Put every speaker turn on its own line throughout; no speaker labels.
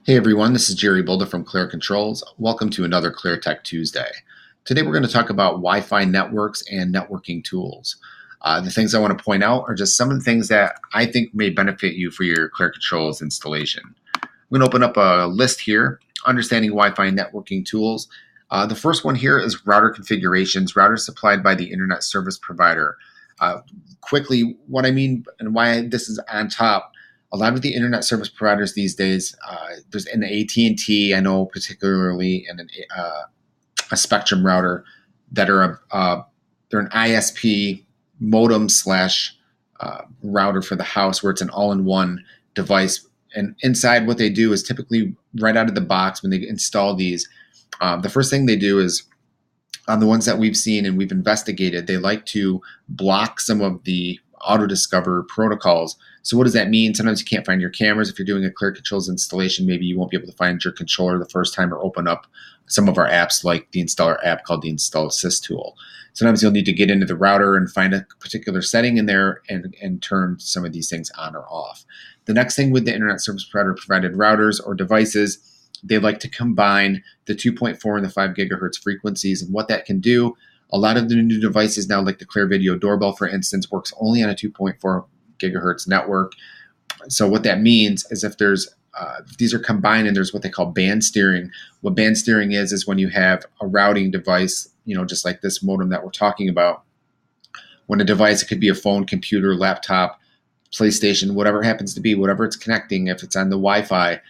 Hey everyone, this is Jerry Bolda from Clear Controls. Welcome to another Clear Tech Tuesday. Today we're going to talk about Wi-Fi networks and networking tools. The things I want to point out are just some of the things that I think may benefit you for your Clear Controls installation. I'm going to open up a list here, understanding Wi-Fi networking tools. The first one here is router configurations, routers supplied by the internet service provider. Quickly, what I mean and why this is on top, a lot of the internet service providers these days, there's an AT&T, I know particularly, and a Spectrum router that are they're an ISP modem slash router for the house where it's an all-in-one device. And inside, what they do is typically right out of the box when they install these, the first thing they do is on the ones that we've seen and we've investigated, they like to block some of the auto discover protocols. So what does that mean? Sometimes you can't find your cameras. If you're doing a Clear Controls installation, maybe you won't be able to find your controller the first time or open up some of our apps like the installer app called the Install Assist tool. Sometimes you'll need to get into the router and find a particular setting in there and turn some of these things on or off. The next thing with the internet service provider provided routers or devices, they like to combine the 2.4 and the 5 gigahertz frequencies. And what that can do, a lot of the new devices now, like the Clear Video Doorbell, for instance, works only on a 2.4 gigahertz network. So what that means is if these are combined and there's what they call band steering. What band steering is when you have a routing device, just like this modem that we're talking about. When a device, it could be a phone, computer, laptop, PlayStation, whatever it happens to be, whatever it's connecting, if it's on the Wi-Fi,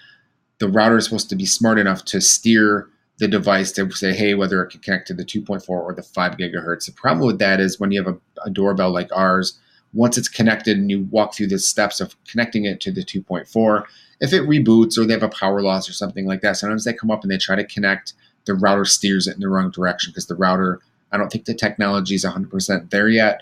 the router is supposed to be smart enough to steer the device to say, hey, whether it can connect to the 2.4 or the 5 gigahertz. The problem with that is when you have a doorbell like ours, once it's connected and you walk through the steps of connecting it to the 2.4, if it reboots or they have a power loss or something like that, sometimes they come up and they try to connect, the router steers it in the wrong direction because the router, I don't think the technology is 100% there yet.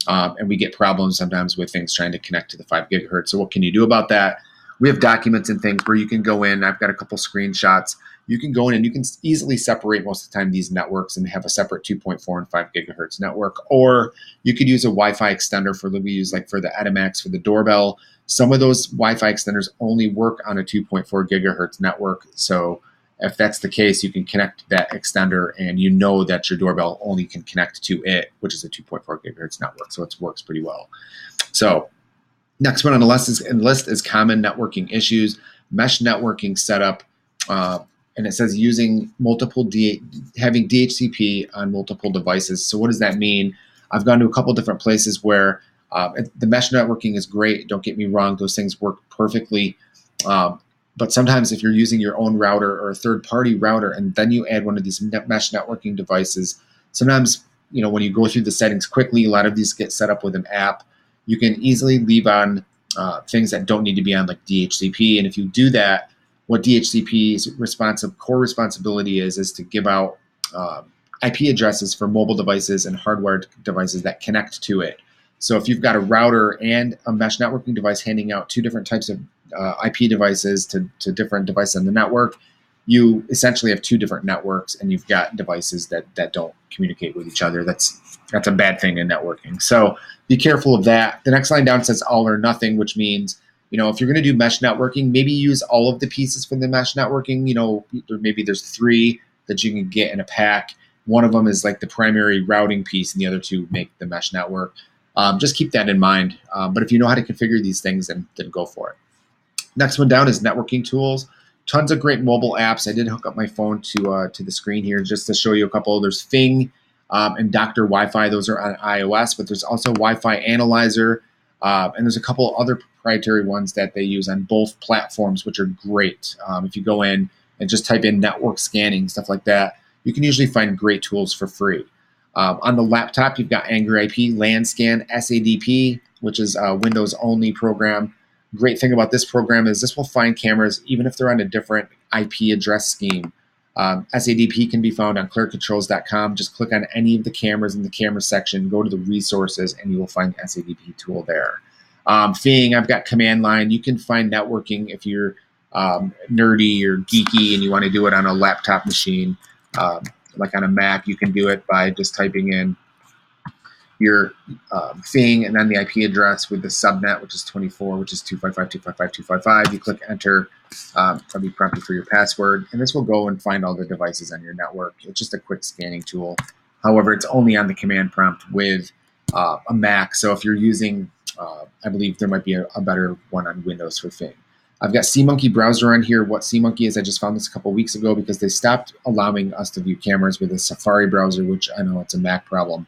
And we get problems sometimes with things trying to connect to the 5 gigahertz. So what can you do about that? We have documents and things where you can go in. I've got a couple screenshots. You can go in and you can easily separate most of the time these networks and have a separate 2.4 and 5 gigahertz network. Or you could use a Wi-Fi extender for we use like for the Edimax for the doorbell. Some of those Wi-Fi extenders only work on a 2.4 gigahertz network. So if that's the case, you can connect that extender and you know that your doorbell only can connect to it, which is a 2.4 gigahertz network. So it works pretty well. So next one on the list is common networking issues, mesh networking setup, and it says using having DHCP on multiple devices. So what does that mean? I've gone to a couple different places where the mesh networking is great. Don't get me wrong; those things work perfectly. But sometimes if you're using your own router or a third-party router, and then you add one of these mesh networking devices, sometimes when you go through the settings quickly, a lot of these get set up with an app. You can easily leave on things that don't need to be on, like DHCP. And if you do that, what DHCP's core responsibility is to give out IP addresses for mobile devices and hardwired devices that connect to it. So if you've got a router and a mesh networking device handing out two different types of IP devices to different devices on the network, you essentially have two different networks and you've got devices that don't communicate with each other. That's a bad thing in networking. So be careful of that. The next line down says all or nothing, which means, if you're going to do mesh networking, maybe use all of the pieces for the mesh networking. Maybe there's 3 that you can get in a pack. One of them is like the primary routing piece and the other 2 make the mesh network. Just keep that in mind. But if you know how to configure these things, then go for it. Next one down is networking tools. Tons of great mobile apps. I did hook up my phone to the screen here just to show you a couple. There's Fing and Dr. Wi-Fi. Those are on iOS, but there's also Wi-Fi Analyzer. And there's a couple other proprietary ones that they use on both platforms, which are great. If you go in and just type in network scanning, stuff like that, you can usually find great tools for free. On the laptop, you've got Angry IP, LAN Scan, SADP, which is a Windows-only program. Great thing about this program is this will find cameras even if they're on a different IP address scheme. SADP can be found on clearcontrols.com. Just click on any of the cameras in the camera section, go to the resources, and you will find the SADP tool there. Fing, I've got command line. You can find networking if you're nerdy or geeky and you want to do it on a laptop machine. Like on a Mac, you can do it by just typing in your thing, and then the IP address with the subnet, which is 24, which is 255.255.255. You click enter. It'll be prompted for your password, and this will go and find all the devices on your network. It's just a quick scanning tool. However, it's only on the command prompt with a Mac. So if you're using, I believe there might be a better one on Windows for Fing. I've got SeaMonkey browser on here. What SeaMonkey is, I just found this a couple weeks ago because they stopped allowing us to view cameras with a Safari browser, which I know it's a Mac problem.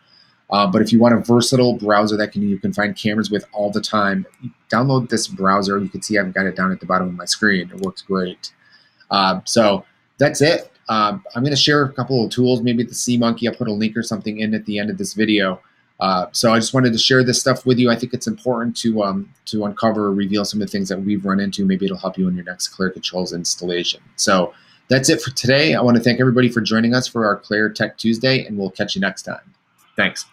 But if you want a versatile browser that you can find cameras with all the time, download this browser. You can see I've got it down at the bottom of my screen. It works great. So that's it. I'm going to share a couple of tools, maybe the SeaMonkey. I'll put a link or something in at the end of this video. So I just wanted to share this stuff with you. I think it's important to uncover or reveal some of the things that we've run into. Maybe it'll help you in your next Clear Controls installation. So that's it for today. I want to thank everybody for joining us for our Clear Tech Tuesday, and we'll catch you next time. Thanks.